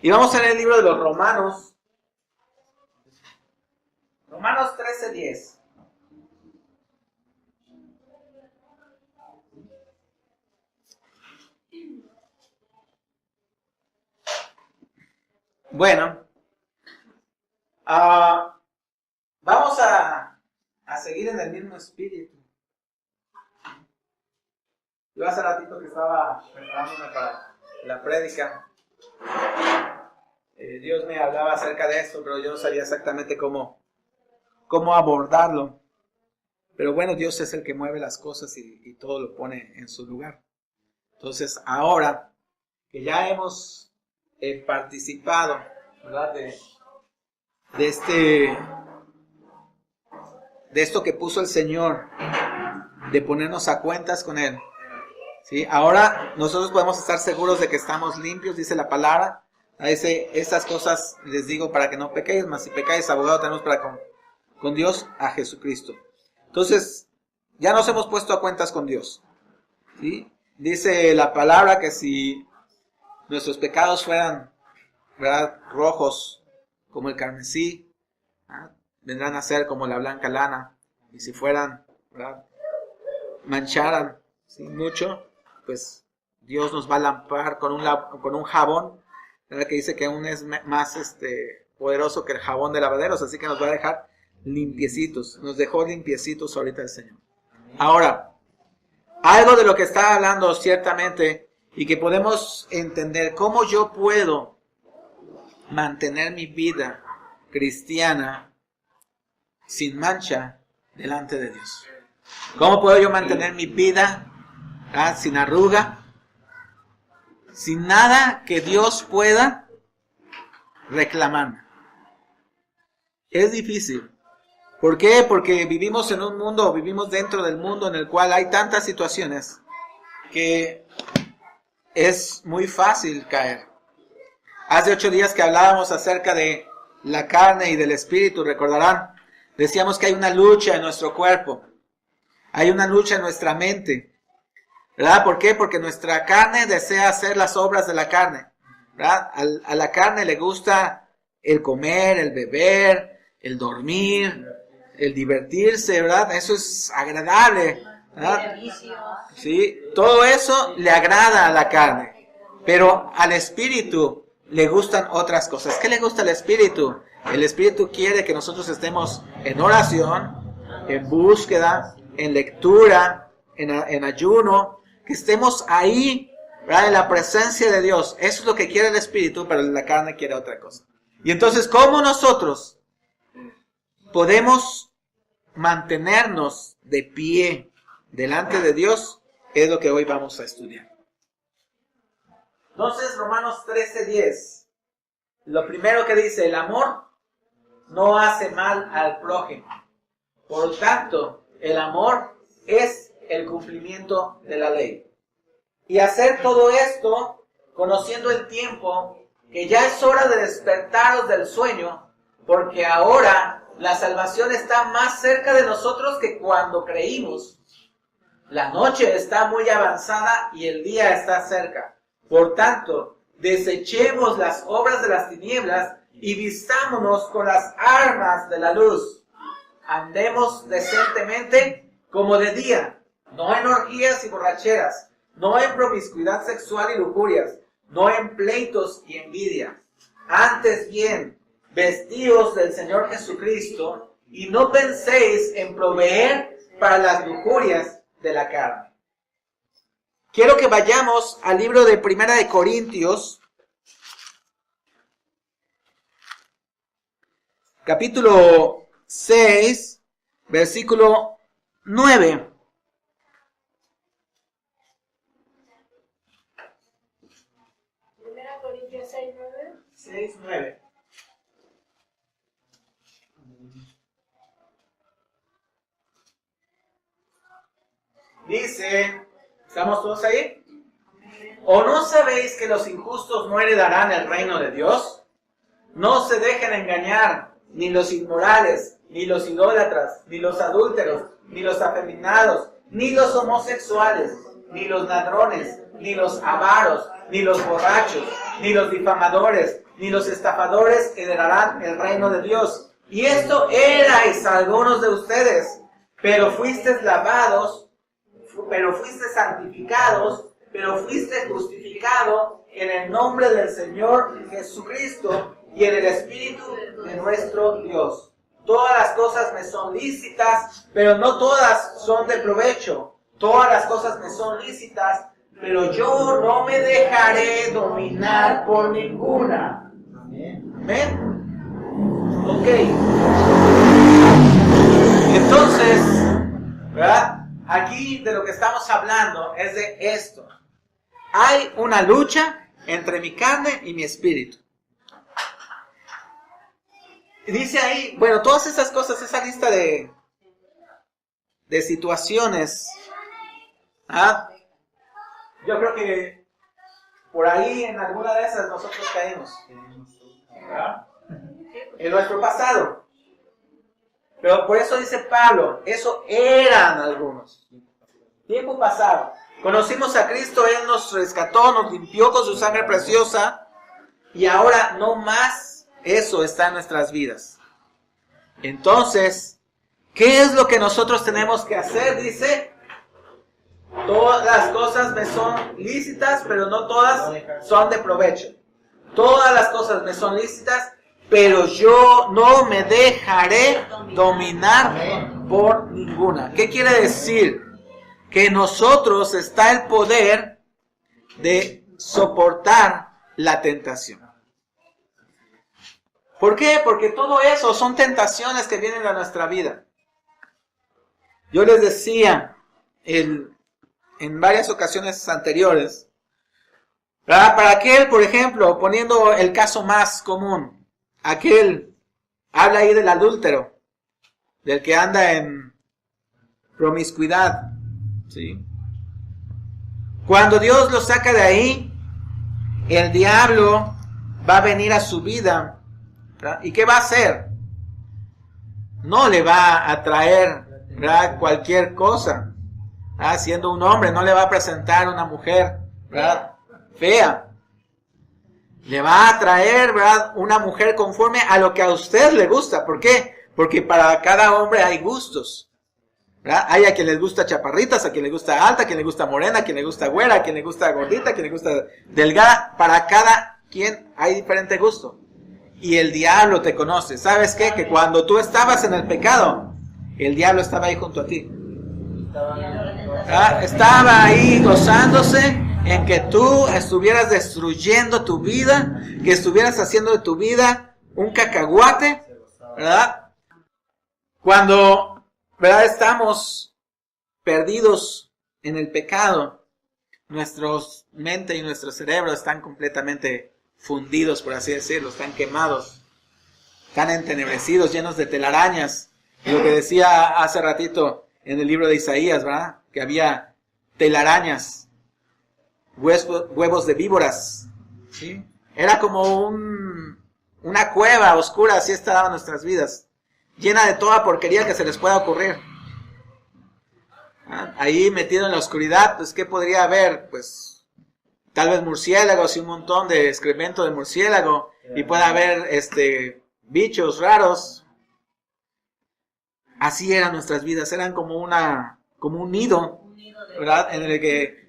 Y vamos a leer el libro de los Romanos. Romanos 13:10. Bueno, vamos a seguir en el mismo espíritu. Yo hace ratito que estaba preparándome para la prédica, Dios me hablaba acerca de esto, pero yo no sabía exactamente cómo abordarlo. Pero bueno, Dios es el que mueve las cosas y todo lo pone en su lugar. Entonces, ahora que ya hemos participado, ¿verdad? De esto que puso el Señor, de ponernos a cuentas con Él, ¿sí? Ahora nosotros podemos estar seguros de que estamos limpios, dice la palabra. Dice, estas cosas les digo para que no pequéis, mas si pecáis, abogado tenemos para con Dios, a Jesucristo. Entonces, ya nos hemos puesto a cuentas con Dios, ¿sí? Dice la palabra que si nuestros pecados fueran, ¿verdad?, rojos como el carmesí, ¿verdad?, vendrán a ser como la blanca lana. Y si fueran, ¿verdad?, mancharan, ¿sí?, mucho, pues Dios nos va a lampar con un jabón, ¿verdad?, que dice que aún es más poderoso que el jabón de lavaderos, así que nos va a dejar limpiecitos. Nos dejó limpiecitos ahorita el Señor. Ahora, algo de lo que está hablando ciertamente y que podemos entender, cómo yo puedo mantener mi vida cristiana sin mancha delante de Dios. ¿Cómo puedo yo mantener mi vida sin arruga, sin nada que Dios pueda reclamarme? Es difícil. ¿Por qué? Porque vivimos dentro del mundo en el cual hay tantas situaciones que es muy fácil caer. Hace 8 días que hablábamos acerca de la carne y del espíritu, recordarán. Decíamos que hay una lucha en nuestro cuerpo. Hay una lucha en nuestra mente. ¿Verdad? ¿Por qué? Porque nuestra carne desea hacer las obras de la carne. ¿Verdad? A la carne le gusta el comer, el beber, el dormir, el divertirse, ¿verdad? Eso es agradable, ¿verdad? Sí, todo eso le agrada a la carne. Pero al espíritu le gustan otras cosas. ¿Qué le gusta al espíritu? El espíritu quiere que nosotros estemos en oración, en búsqueda, en lectura, en ayuno, que estemos ahí, ¿verdad?, en la presencia de Dios. Eso es lo que quiere el espíritu, pero la carne quiere otra cosa. Y entonces, ¿cómo nosotros podemos mantenernos de pie delante de Dios? Es lo que hoy vamos a estudiar. Entonces, Romanos 13:10, lo primero que dice, el amor no hace mal al prójimo. Por tanto, el amor es el cumplimiento de la ley. Y hacer todo esto, conociendo el tiempo, que ya es hora de despertaros del sueño, porque ahora la salvación está más cerca de nosotros que cuando creímos. La noche está muy avanzada y el día está cerca. Por tanto, desechemos las obras de las tinieblas y vistámonos con las armas de la luz. Andemos decentemente como de día, no en orgías y borracheras, no en promiscuidad sexual y lujurias, no en pleitos y envidias. Antes bien, vestíos del Señor Jesucristo y no penséis en proveer para las lujurias de la carne. Quiero que vayamos al libro de Primera de Corintios, capítulo 6, versículo 9. Primera Corintios 6:9. 6:9. Dice, ¿estamos todos ahí? ¿O no sabéis que los injustos no heredarán el reino de Dios? No se dejen engañar, ni los inmorales, ni los idólatras, ni los adúlteros, ni los afeminados, ni los homosexuales, ni los ladrones, ni los avaros, ni los borrachos, ni los difamadores, ni los estafadores heredarán el reino de Dios. Y esto erais algunos de ustedes, pero fuisteis lavados, pero fuisteis santificados, pero fuisteis justificados en el nombre del Señor Jesucristo y en el Espíritu de nuestro Dios. Todas las cosas me son lícitas, pero no todas son de provecho. Todas las cosas me son lícitas, pero yo no me dejaré dominar por ninguna. Amén. Ok. Entonces, ¿verdad? Aquí de lo que estamos hablando es de esto. Hay una lucha entre mi carne y mi espíritu. Y dice ahí, bueno, todas esas cosas, esa lista de situaciones, ¿ah? Yo creo que por ahí en alguna de esas nosotros caímos, ¿verdad? En nuestro pasado. Pero por eso dice Pablo, eso eran algunos. Tiempo pasado. Conocimos a Cristo, Él nos rescató, nos limpió con su sangre preciosa. Y ahora no más eso está en nuestras vidas. Entonces, ¿qué es lo que nosotros tenemos que hacer? Dice, todas las cosas me son lícitas, pero no todas son de provecho. Todas las cosas me son lícitas, pero yo no me dejaré dominar por ninguna. ¿Qué quiere decir? Que en nosotros está el poder de soportar la tentación. ¿Por qué? Porque todo eso son tentaciones que vienen a nuestra vida. Yo les decía en varias ocasiones anteriores, ¿verdad? Para aquel, por ejemplo, poniendo el caso más común, aquel habla ahí del adúltero, del que anda en promiscuidad, ¿sí? Cuando Dios lo saca de ahí, el diablo va a venir a su vida, ¿verdad? ¿Y qué va a hacer? No le va a traer, ¿verdad?, cualquier cosa, ¿verdad? Siendo un hombre, no le va a presentar una mujer, ¿verdad?, fea. Le va a traer, ¿verdad?, una mujer conforme a lo que a usted le gusta. ¿Por qué? Porque para cada hombre hay gustos, ¿verdad? Hay a quien les gusta chaparritas, a quien le gusta alta, a quien le gusta morena, a quien le gusta güera, a quien le gusta gordita, a quien le gusta delgada. Para cada quien hay diferente gusto. Y el diablo te conoce. ¿Sabes qué? Que cuando tú estabas en el pecado, el diablo estaba ahí junto a ti. ¿verdad? Estaba ahí gozándose en que tú estuvieras destruyendo tu vida, que estuvieras haciendo de tu vida un cacahuate, ¿verdad? Cuando, ¿verdad?, estamos perdidos en el pecado, nuestra mente y nuestro cerebro están completamente fundidos, por así decirlo, están quemados, están entenebrecidos, llenos de telarañas. Y lo que decía hace ratito en el libro de Isaías, ¿verdad?, que había telarañas, huevos de víboras, ¿sí? Era como una cueva oscura, así estaban nuestras vidas, llena de toda porquería que se les pueda ocurrir. Ahí metido en la oscuridad, pues ¿qué podría haber? Pues tal vez murciélagos y un montón de excremento de murciélago, y puede haber bichos raros. Así eran nuestras vidas, eran como un nido, ¿verdad?, en el que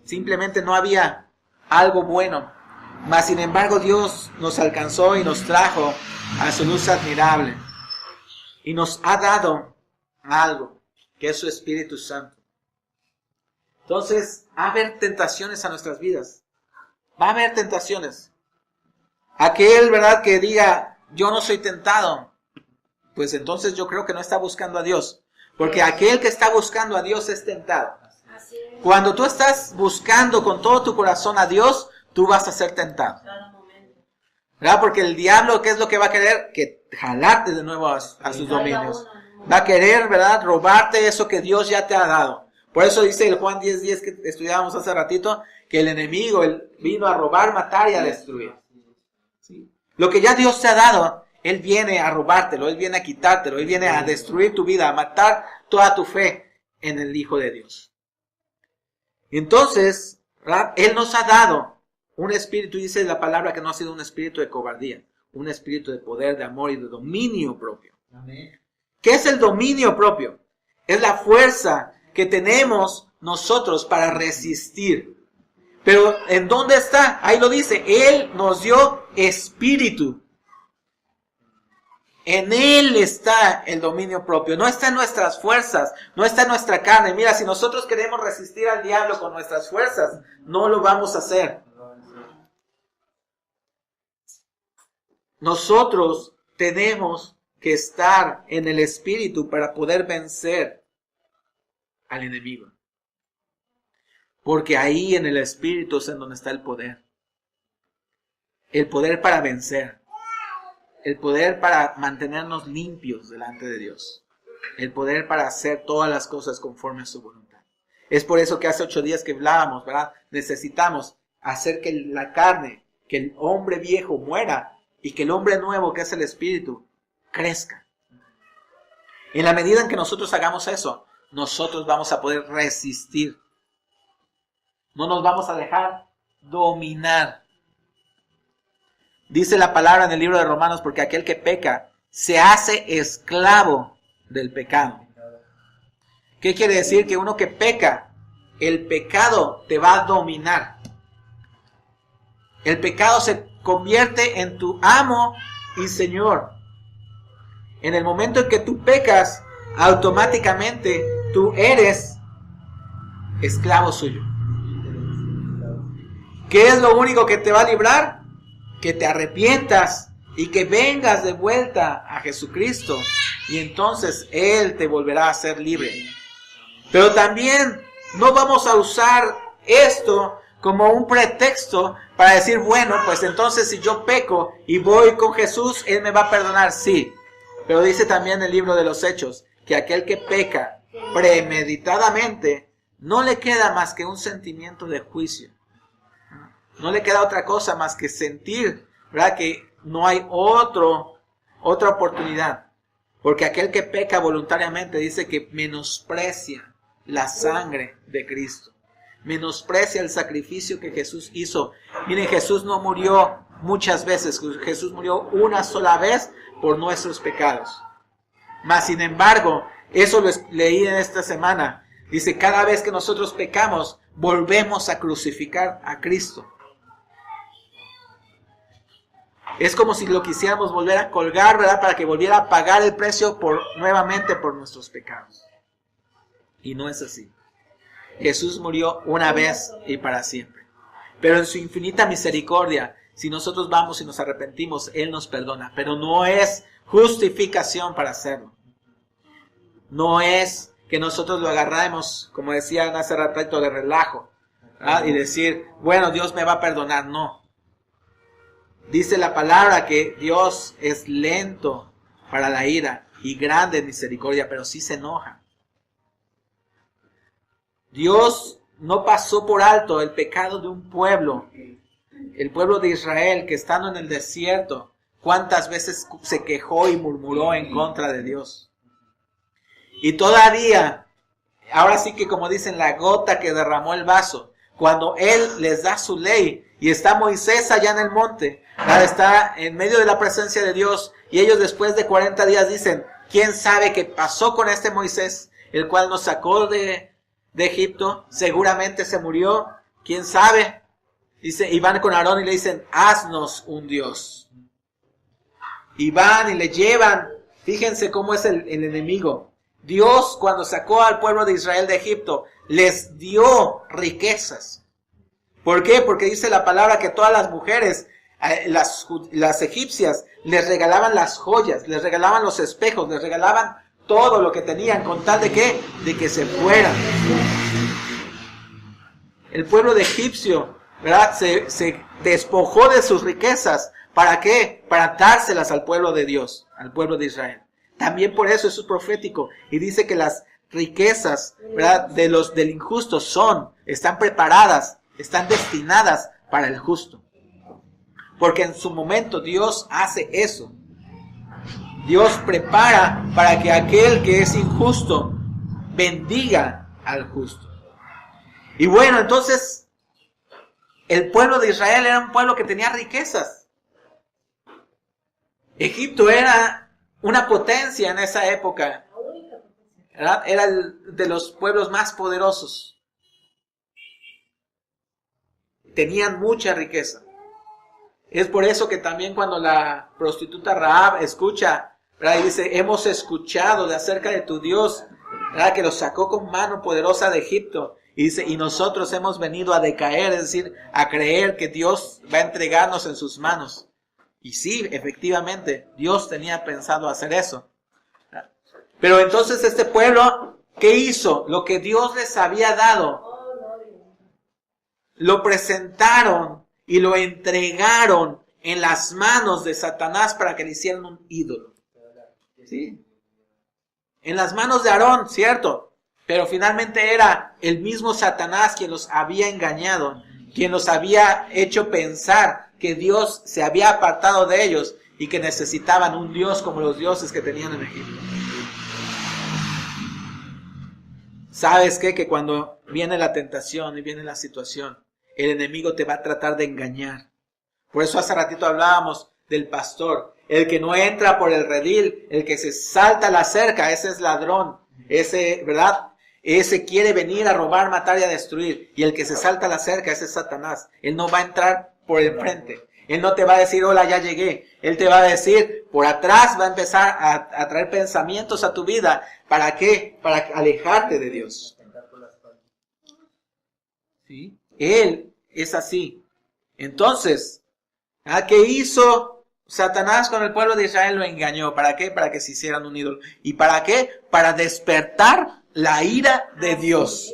simplemente no había algo bueno. Mas sin embargo Dios nos alcanzó y nos trajo a su luz admirable y nos ha dado algo, que es su Espíritu Santo. Entonces, va a haber tentaciones a nuestras vidas. Va a haber tentaciones. Aquel, ¿verdad?, que diga, yo no soy tentado, pues entonces yo creo que no está buscando a Dios. Porque aquel que está buscando a Dios es tentado. Cuando tú estás buscando con todo tu corazón a Dios, tú vas a ser tentado, ¿verdad? Porque el diablo, ¿qué es lo que va a querer? Que jalarte de nuevo a sus dominios. Va a querer, ¿verdad?, robarte eso que Dios ya te ha dado. Por eso dice el Juan 10:10 que estudiábamos hace ratito, que el enemigo vino a robar, matar y a destruir. ¿Sí? Lo que ya Dios te ha dado, Él viene a robártelo, Él viene a quitártelo, Él viene a destruir tu vida, a matar toda tu fe en el Hijo de Dios. Entonces, ¿verdad?, Él nos ha dado Un espíritu, dice la palabra, que no ha sido un espíritu de cobardía, un espíritu de poder, de amor y de dominio propio. Amén. ¿Qué es el dominio propio? Es la fuerza que tenemos nosotros para resistir. Pero ¿en dónde está? Ahí lo dice, Él nos dio espíritu. En Él está el dominio propio, no está en nuestras fuerzas, no está en nuestra carne. Mira, si nosotros queremos resistir al diablo con nuestras fuerzas, no lo vamos a hacer. Nosotros tenemos que estar en el espíritu para poder vencer al enemigo. Porque ahí en el espíritu es en donde está el poder. El poder para vencer. El poder para mantenernos limpios delante de Dios. El poder para hacer todas las cosas conforme a su voluntad. Es por eso que hace 8 días que hablábamos, ¿verdad? Necesitamos hacer que la carne, que el hombre viejo muera y que el hombre nuevo, que es el espíritu, crezca. En la medida en que nosotros hagamos eso, nosotros vamos a poder resistir. No nos vamos a dejar dominar. Dice la palabra en el libro de Romanos, porque aquel que peca se hace esclavo del pecado. ¿Qué quiere decir? Que uno que peca, el pecado te va a dominar. El pecado se convierte en tu amo y señor. En el momento en que tú pecas, automáticamente tú eres esclavo suyo. ¿Qué es lo único que te va a librar? Que te arrepientas y que vengas de vuelta a Jesucristo. Y entonces Él te volverá a ser libre. Pero también no vamos a usar esto como un pretexto para decir, bueno, pues entonces si yo peco y voy con Jesús, Él me va a perdonar. Sí, pero dice también el libro de los Hechos que aquel que peca premeditadamente no le queda más que un sentimiento de juicio. No le queda otra cosa más que sentir, ¿verdad?, que no hay otra oportunidad. Porque aquel que peca voluntariamente dice que menosprecia la sangre de Cristo. Menosprecia el sacrificio que Jesús hizo. Miren, Jesús no murió muchas veces. Jesús murió una sola vez por nuestros pecados. Mas, sin embargo, eso lo leí en esta semana. Dice, cada vez que nosotros pecamos, volvemos a crucificar a Cristo. Es como si lo quisiéramos volver a colgar, ¿verdad?, para que volviera a pagar el precio nuevamente por nuestros pecados. Y no es así. Jesús murió una vez y para siempre. Pero en su infinita misericordia, si nosotros vamos y nos arrepentimos, Él nos perdona. Pero no es justificación para hacerlo. No es que nosotros lo agarremos, como decían hace ratito, de relajo, ¿verdad?, y decir, bueno, Dios me va a perdonar. No. Dice la palabra que Dios es lento para la ira y grande en misericordia, pero sí se enoja. Dios no pasó por alto el pecado de un pueblo, el pueblo de Israel, que estando en el desierto, cuántas veces se quejó y murmuró en contra de Dios. Y todavía, ahora sí que como dicen, la gota que derramó el vaso, cuando Él les da su ley, y está Moisés allá en el monte, está en medio de la presencia de Dios, y ellos después de 40 días dicen, ¿quién sabe qué pasó con este Moisés, el cual nos sacó de Egipto? Seguramente se murió, ¿quién sabe? Dice, y van con Aarón y le dicen, haznos un Dios. Y van y le llevan, fíjense cómo es el enemigo. Dios, cuando sacó al pueblo de Israel de Egipto, les dio riquezas. ¿Por qué? Porque dice la palabra que todas las mujeres, las egipcias, les regalaban las joyas, les regalaban los espejos, les regalaban todo lo que tenían, con tal de ¿qué? De que se fueran. El pueblo de egipcio, ¿verdad?, se despojó de sus riquezas. ¿Para qué? Para dárselas al pueblo de Dios, al pueblo de Israel. También por eso es profético. Y dice que las riquezas, ¿verdad?, del injusto están preparadas, están destinadas para el justo. Porque en su momento Dios hace eso. Dios prepara para que aquel que es injusto bendiga al justo. Y bueno, entonces, el pueblo de Israel era un pueblo que tenía riquezas. Egipto era una potencia en esa época, ¿verdad? Era de los pueblos más poderosos. Tenían mucha riqueza. Es por eso que también cuando la prostituta Rahab escucha, ¿verdad? Y dice, hemos escuchado de acerca de tu Dios, ¿verdad? Que los sacó con mano poderosa de Egipto. Y dice, y nosotros hemos venido a decaer, es decir, a creer que Dios va a entregarnos en sus manos. Y sí, efectivamente, Dios tenía pensado hacer eso. Pero entonces este pueblo, ¿qué hizo? Lo que Dios les había dado, lo presentaron y lo entregaron en las manos de Satanás para que le hicieran un ídolo. ¿Sí? En las manos de Aarón, cierto, pero finalmente era el mismo Satanás quien los había engañado, quien los había hecho pensar que Dios se había apartado de ellos y que necesitaban un Dios como los dioses que tenían en Egipto. ¿Sabes qué? Que cuando viene la tentación y viene la situación, el enemigo te va a tratar de engañar. Por eso hace ratito hablábamos del pastor. El que no entra por el redil, el que se salta la cerca, ese es ladrón. Ese, ¿verdad? Ese quiere venir a robar, matar y a destruir. Y el que se salta la cerca, ese es Satanás. Él no va a entrar por el frente. Él no te va a decir, hola, ya llegué. Él te va a decir, por atrás va a empezar a traer pensamientos a tu vida. ¿Para qué? Para alejarte de Dios. ¿Sí? Él es así. Entonces, ¿qué hizo Satanás con el pueblo de Israel? Lo engañó. ¿Para qué? Para que se hicieran un ídolo. ¿Y para qué? Para despertar la ira de Dios.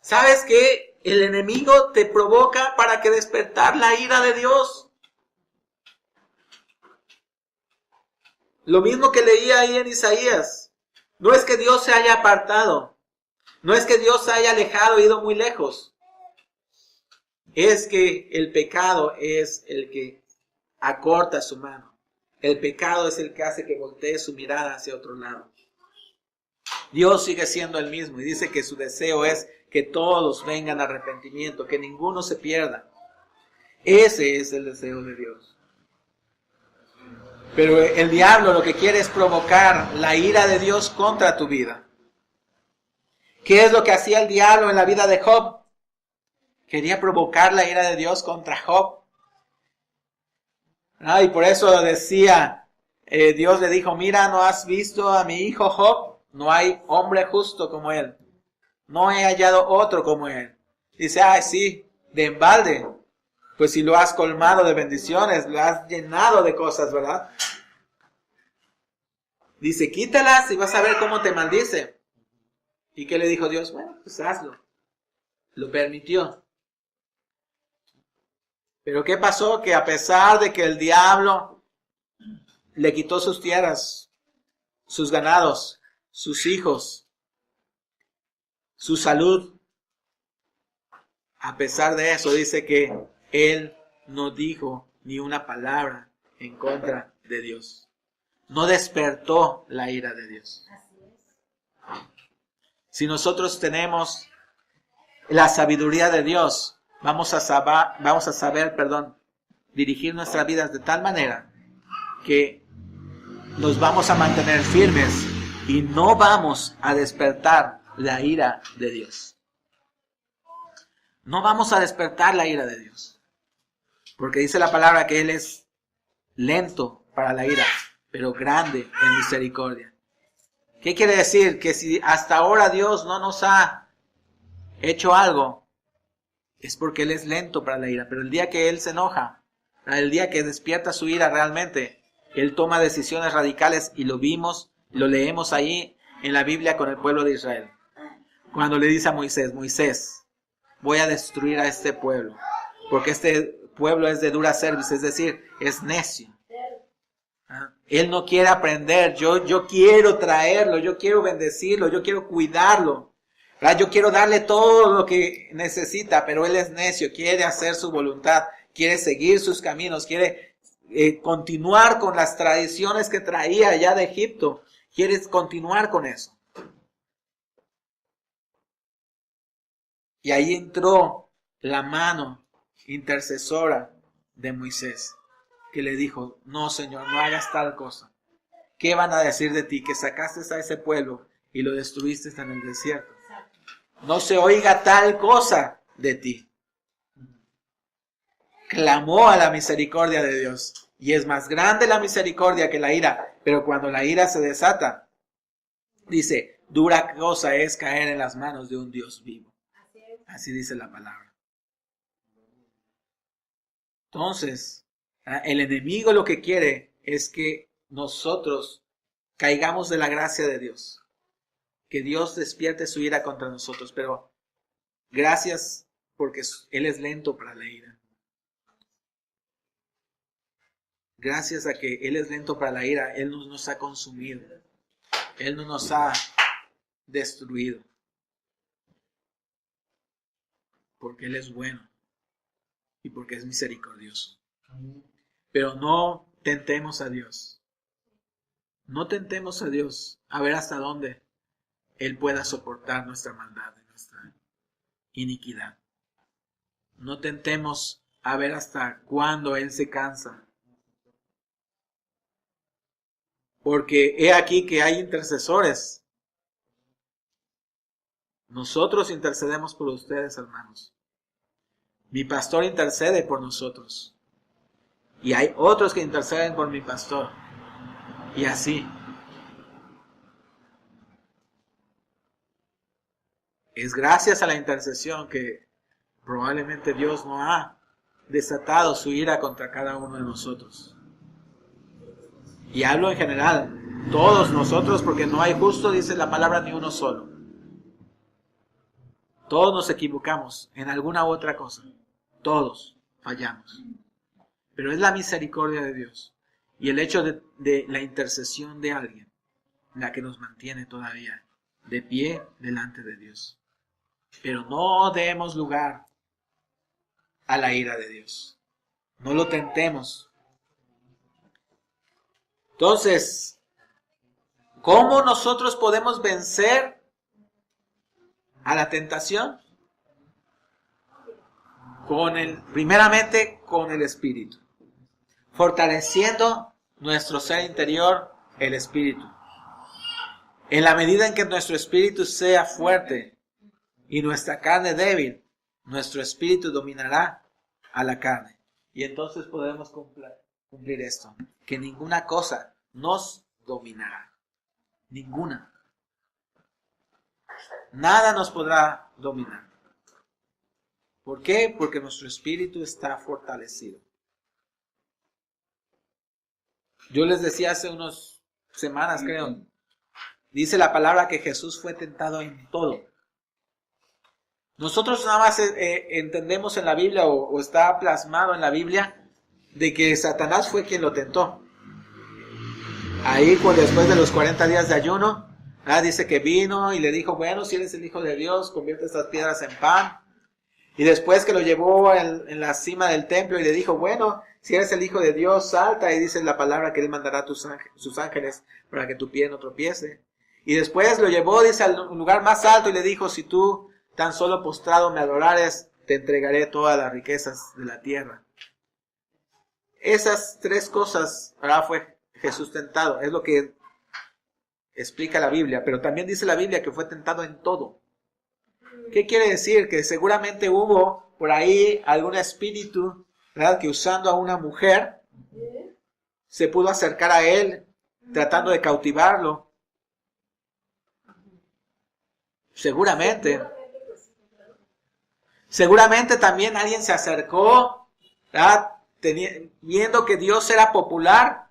¿Sabes qué? El enemigo te provoca para que despertar la ira de Dios. Lo mismo que leía ahí en Isaías. No es que Dios se haya apartado. No es que Dios se haya alejado, ido muy lejos. Es que el pecado es el que acorta su mano. El pecado es el que hace que voltee su mirada hacia otro lado. Dios sigue siendo el mismo y dice que su deseo es que todos vengan a arrepentimiento, que ninguno se pierda. Ese es el deseo de Dios. Pero el diablo lo que quiere es provocar la ira de Dios contra tu vida. ¿Qué es lo que hacía el diablo en la vida de Job? Quería provocar la ira de Dios contra Job. Y por eso decía, Dios le dijo, mira, ¿no has visto a mi hijo Job? No hay hombre justo como él. No he hallado otro como él. Dice, sí, de embalde. Pues si lo has colmado de bendiciones, lo has llenado de cosas, ¿verdad? Dice, quítalas y vas a ver cómo te maldice. ¿Y qué le dijo Dios? Bueno, pues hazlo. Lo permitió. Pero ¿qué pasó? Que a pesar de que el diablo le quitó sus tierras, sus ganados, sus hijos, su salud, a pesar de eso dice que él no dijo ni una palabra en contra de Dios. No despertó la ira de Dios. Si nosotros tenemos la sabiduría de Dios, vamos a saber, dirigir nuestras vidas de tal manera que nos vamos a mantener firmes y no vamos a despertar la ira de Dios. No vamos a despertar la ira de Dios. Porque dice la palabra que Él es lento para la ira, pero grande en misericordia. ¿Qué quiere decir? Que si hasta ahora Dios no nos ha hecho algo, es porque Él es lento para la ira. Pero el día que Él se enoja, el día que despierta su ira realmente, Él toma decisiones radicales y lo vimos, lo leemos ahí en la Biblia con el pueblo de Israel. Cuando le dice a Moisés, Moisés, voy a destruir a este pueblo, porque este pueblo es de dura cerviz, es decir, es necio. Él no quiere aprender, yo quiero traerlo, yo quiero bendecirlo, yo quiero cuidarlo. Yo quiero darle todo lo que necesita, pero él es necio, quiere hacer su voluntad, quiere seguir sus caminos, quiere continuar con las tradiciones que traía allá de Egipto, quiere continuar con eso. Y ahí entró la mano intercesora de Moisés, que le dijo, no, Señor, no hagas tal cosa. ¿Qué van a decir de ti? Que sacaste a ese pueblo y lo destruiste en el desierto. No se oiga tal cosa de ti. Clamó a la misericordia de Dios. Y es más grande la misericordia que la ira. Pero cuando la ira se desata, dice, dura cosa es caer en las manos de un Dios vivo. Así dice la palabra. Entonces, el enemigo lo que quiere es que nosotros caigamos de la gracia de Dios. Que Dios despierte su ira contra nosotros. Pero gracias porque Él es lento para la ira. Gracias a que Él es lento para la ira, Él no nos ha consumido. Él no nos ha destruido. Porque Él es bueno y porque es misericordioso. Pero no tentemos a Dios. No tentemos a Dios a ver hasta dónde Él pueda soportar nuestra maldad y nuestra iniquidad. No tentemos a ver hasta cuándo Él se cansa. Porque he aquí que hay intercesores. Nosotros intercedemos por ustedes, hermanos. Mi pastor intercede por nosotros. Y hay otros que interceden por mi pastor. Y así. Es gracias a la intercesión que probablemente Dios no ha desatado su ira contra cada uno de nosotros. Y hablo en general, todos nosotros, porque no hay justo, dice la palabra, ni uno solo. Todos nos equivocamos en alguna u otra cosa. Todos fallamos. Pero es la misericordia de Dios y el hecho de la intercesión de alguien la que nos mantiene todavía de pie delante de Dios. Pero no demos lugar a la ira de Dios. No lo tentemos. Entonces, ¿cómo nosotros podemos vencer a la tentación? Primeramente con el Espíritu. Fortaleciendo nuestro ser interior, el Espíritu. En la medida en que nuestro Espíritu sea fuerte y nuestra carne débil, nuestro Espíritu dominará a la carne. Y entonces podemos cumplir esto. Que ninguna cosa nos dominará. Ninguna. Nada nos podrá dominar. ¿Por qué? Porque nuestro espíritu está fortalecido. Yo les decía hace unas semanas, creo, dice la palabra que Jesús fue tentado en todo. Nosotros nada más entendemos en la Biblia o está plasmado en la Biblia de que Satanás fue quien lo tentó. Ahí después de los 40 días de ayuno, dice que vino y le dijo, bueno, si eres el Hijo de Dios, convierte estas piedras en pan. Y después que lo llevó en la cima del templo y le dijo, bueno, si eres el Hijo de Dios, salta. Y dice la palabra que Él mandará sus ángeles para que tu pie no tropiece. Y después lo llevó, dice, al lugar más alto y le dijo, si tú tan solo postrado me adorares, te entregaré todas las riquezas de la tierra. Esas tres cosas, fue Jesús tentado. Es lo que explica la Biblia. Pero también dice la Biblia que fue tentado en todo. ¿Qué quiere decir? Que seguramente hubo por ahí algún espíritu, ¿verdad?, que usando a una mujer se pudo acercar a él tratando de cautivarlo. Seguramente. Seguramente también alguien se acercó, ¿verdad?, viendo que Dios era popular,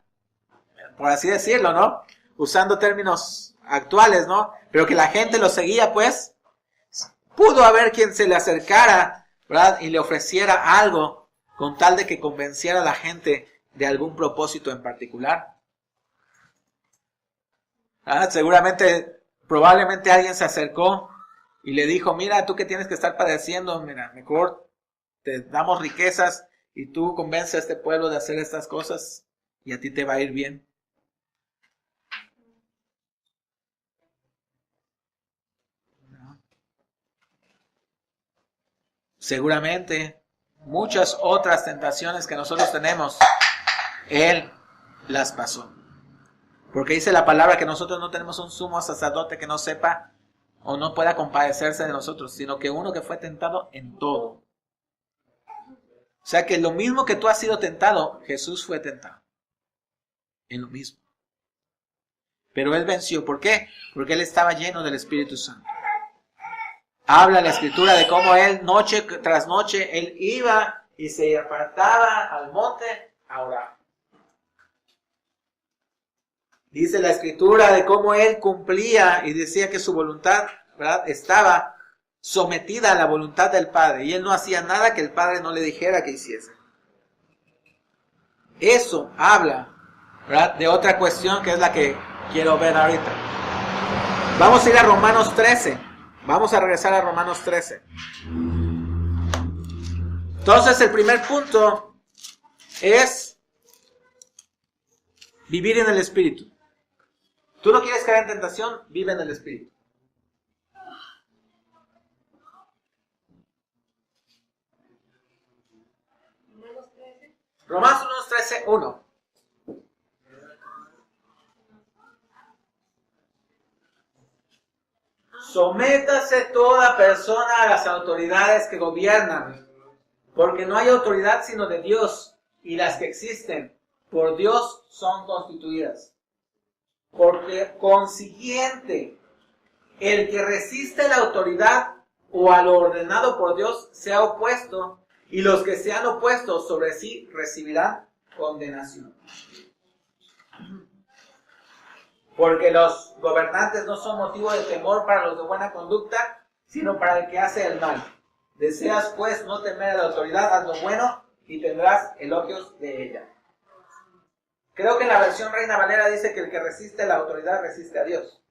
por así decirlo, ¿no? Usando términos actuales, ¿no? Pero que la gente lo seguía, pues. Pudo haber quien se le acercara, ¿verdad?, y le ofreciera algo con tal de que convenciera a la gente de algún propósito en particular. Seguramente, probablemente alguien se acercó y le dijo, mira, tú que tienes que estar padeciendo, mira, mejor te damos riquezas y tú convences a este pueblo de hacer estas cosas y a ti te va a ir bien. seguramente muchas otras tentaciones que nosotros tenemos, Él las pasó. Porque dice la palabra que nosotros no tenemos un sumo sacerdote que no sepa o no pueda compadecerse de nosotros, sino que uno que fue tentado en todo. O sea que lo mismo que tú has sido tentado, Jesús fue tentado. En lo mismo. Pero Él venció. ¿Por qué? Porque Él estaba lleno del Espíritu Santo. Habla la Escritura de cómo Él, noche tras noche, Él iba y se apartaba al monte a orar. Dice la Escritura de cómo Él cumplía y decía que su voluntad, ¿verdad?, estaba sometida a la voluntad del Padre. Y Él no hacía nada que el Padre no le dijera que hiciese. Eso habla, ¿verdad?, de otra cuestión que es la que quiero ver ahorita. Vamos a ir a Romanos 13. Vamos a regresar a Romanos 13. Entonces el primer punto es vivir en el Espíritu. Tú no quieres caer en tentación, vive en el Espíritu. Romanos 13, 1. Sométase toda persona a las autoridades que gobiernan, porque no hay autoridad sino de Dios, y las que existen por Dios son constituidas. Porque consiguiente, el que resiste la autoridad o a lo ordenado por Dios se ha opuesto, y los que se han opuesto sobre sí recibirán condenación. Porque los gobernantes no son motivo de temor para los de buena conducta, sino para el que hace el mal. Deseas pues no temer a la autoridad, haz lo bueno y tendrás elogios de ella. Creo que en la versión Reina Valera dice que el que resiste a la autoridad resiste a Dios.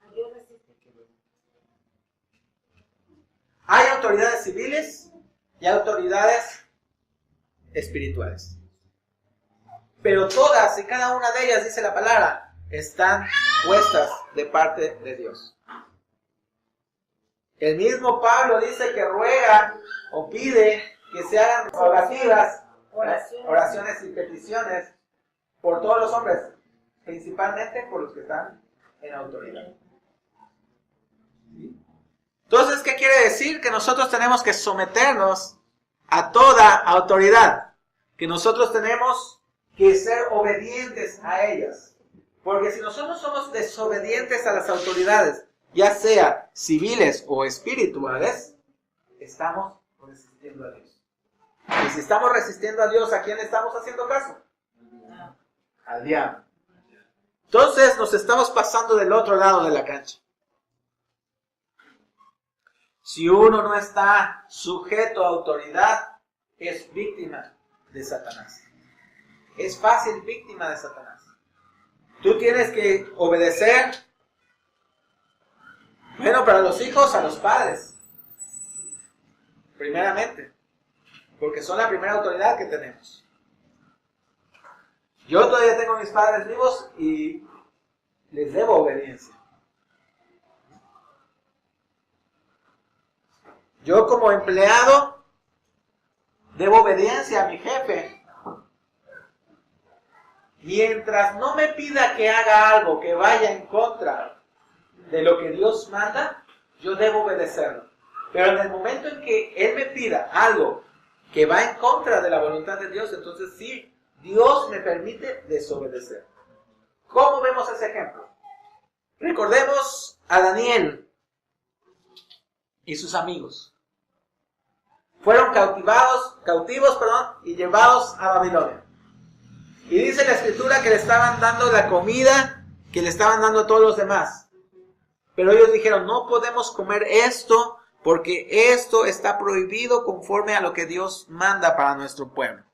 Hay autoridades civiles y autoridades espirituales. Pero todas y cada una de ellas, dice la palabra, están puestas de parte de Dios. El mismo Pablo dice que ruega o pide que se hagan oraciones y peticiones por todos los hombres, principalmente por los que están en autoridad. Entonces, ¿qué quiere decir? Que nosotros tenemos que someternos a toda autoridad, que nosotros tenemos que ser obedientes a ellas. Porque si nosotros somos desobedientes a las autoridades, ya sea civiles o espirituales, estamos resistiendo a Dios. Y si estamos resistiendo a Dios, ¿a quién le estamos haciendo caso? Al diablo. Entonces nos estamos pasando del otro lado de la cancha. Si uno no está sujeto a autoridad, es víctima de Satanás. Es fácil víctima de Satanás. Tú tienes que obedecer, bueno, para los hijos, a los padres. Primeramente. Porque son la primera autoridad que tenemos. Yo todavía tengo a mis padres vivos y les debo obediencia. Yo como empleado debo obediencia a mi jefe. Mientras no me pida que haga algo que vaya en contra de lo que Dios manda, yo debo obedecerlo. Pero en el momento en que Él me pida algo que va en contra de la voluntad de Dios, entonces sí, Dios me permite desobedecer. ¿Cómo vemos ese ejemplo? Recordemos a Daniel y sus amigos. Fueron cautivos, y llevados a Babilonia. Y dice la Escritura que le estaban dando la comida que le estaban dando a todos los demás. Pero ellos dijeron, no podemos comer esto porque esto está prohibido conforme a lo que Dios manda para nuestro pueblo.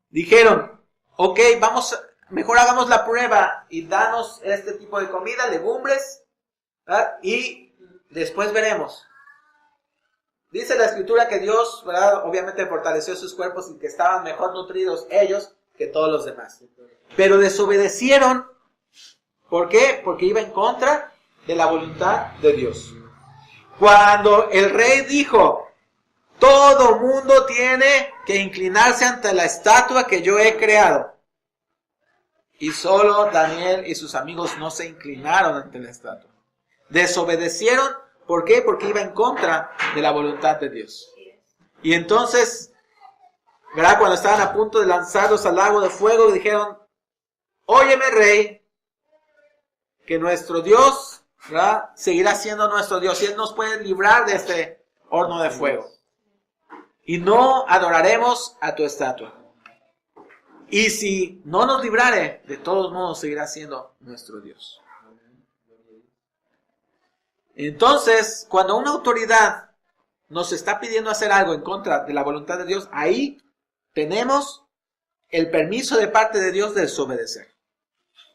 Dijeron, ok, mejor hagamos la prueba y danos este tipo de comida, legumbres, ¿verdad? Y después veremos. Dice la Escritura que Dios, ¿verdad?, obviamente fortaleció sus cuerpos y que estaban mejor nutridos ellos que todos los demás. Pero desobedecieron. ¿Por qué? Porque iba en contra de la voluntad de Dios. Cuando el rey dijo, Todo mundo tiene que inclinarse ante la estatua que yo he creado. Y solo Daniel y sus amigos no se inclinaron ante la estatua. Desobedecieron. ¿Por qué? Porque iba en contra de la voluntad de Dios. Y entonces, ¿verdad? Cuando estaban a punto de lanzarlos al lago de fuego, dijeron, óyeme, rey, que nuestro Dios, ¿verdad?, seguirá siendo nuestro Dios y Él nos puede librar de este horno de fuego. Y no adoraremos a tu estatua. Y si no nos librare, de todos modos seguirá siendo nuestro Dios. Entonces, cuando una autoridad nos está pidiendo hacer algo en contra de la voluntad de Dios, ahí tenemos el permiso de parte de Dios de desobedecer.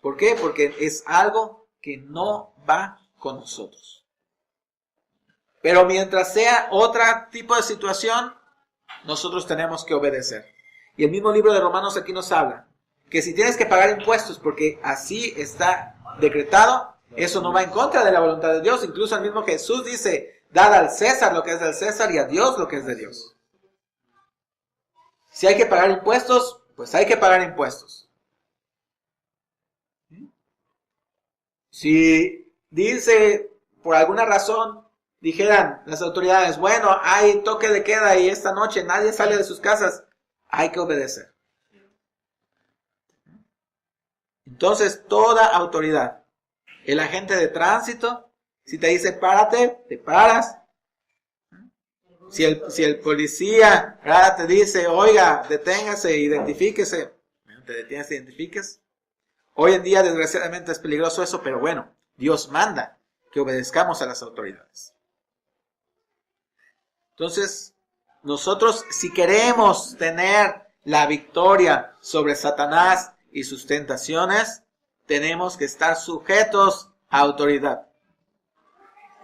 ¿Por qué? Porque es algo que no va con nosotros. Pero mientras sea otro tipo de situación, nosotros tenemos que obedecer. Y el mismo libro de Romanos aquí nos habla que si tienes que pagar impuestos porque así está decretado, eso no va en contra de la voluntad de Dios. Incluso el mismo Jesús dice, dad al César lo que es del César y a Dios lo que es de Dios. Si hay que pagar impuestos, pues hay que pagar impuestos. Si dice, por alguna razón, dijeran las autoridades, bueno, hay toque de queda y esta noche nadie sale de sus casas, hay que obedecer. Entonces, toda autoridad, el agente de tránsito, si te dice párate, te paras. Si el policía, ¿verdad?, te dice, oiga, deténgase, identifíquese, te detienes, te identifiques. Hoy en día, desgraciadamente, es peligroso eso, pero bueno, Dios manda que obedezcamos a las autoridades. Entonces, nosotros, si queremos tener la victoria sobre Satanás y sus tentaciones, tenemos que estar sujetos a autoridad.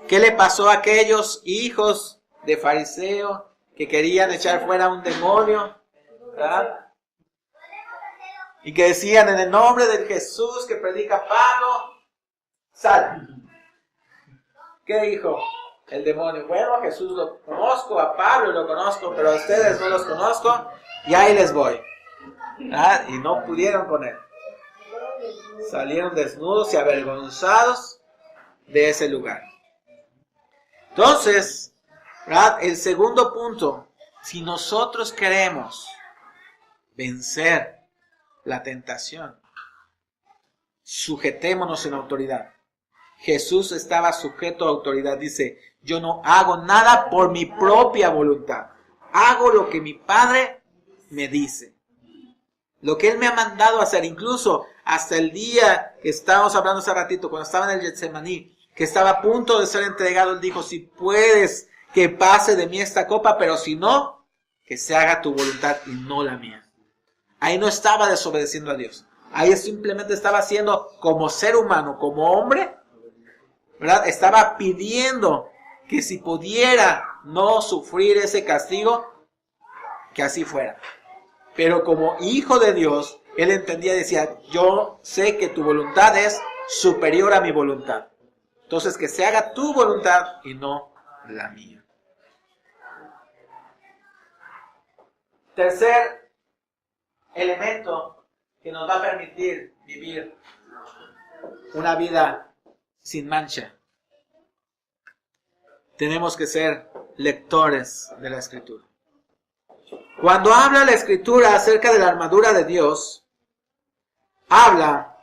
¿Qué le pasó a aquellos hijos de fariseo que querían echar fuera un demonio, ¿verdad?, y que decían, en el nombre de Jesús que predica Pablo, sal? ¿Qué dijo el demonio? Bueno, a Jesús lo conozco, a Pablo lo conozco, pero a ustedes no los conozco, y ahí les voy. ¿Verdad? Y no pudieron con él. Salieron desnudos y avergonzados de ese lugar. Entonces, ¿verdad?, el segundo punto, si nosotros queremos vencer la tentación, sujetémonos en autoridad. Jesús estaba sujeto a autoridad. Dice, yo no hago nada por mi propia voluntad. Hago lo que mi Padre me dice. Lo que Él me ha mandado hacer. Incluso hasta el día que estábamos hablando hace ratito, cuando estaba en el Getsemaní, que estaba a punto de ser entregado, Él dijo, si puedes que pase de mí esta copa, pero si no, que se haga tu voluntad y no la mía. Ahí no estaba desobedeciendo a Dios. Ahí simplemente estaba haciendo como ser humano, como hombre, ¿verdad? Estaba pidiendo que si pudiera no sufrir ese castigo, que así fuera. Pero como hijo de Dios, Él entendía y decía, yo sé que tu voluntad es superior a mi voluntad. Entonces que se haga tu voluntad y no la mía. Tercer elemento que nos va a permitir vivir una vida sin mancha. Tenemos que ser lectores de la Escritura. Cuando habla la Escritura acerca de la armadura de Dios, habla,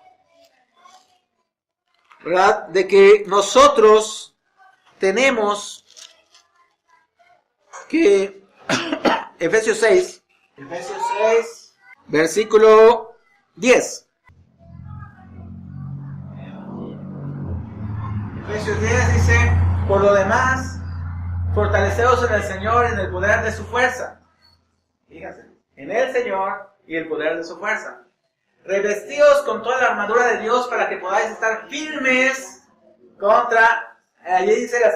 ¿verdad?, de que nosotros tenemos que Efesios 6, versículo 10. Efesios 10 dice, por lo demás, fortaleceos en el Señor y en el poder de su fuerza. Fíjense, en el Señor y el poder de su fuerza. Revestíos con toda la armadura de Dios para que podáis estar firmes contra, allí dice las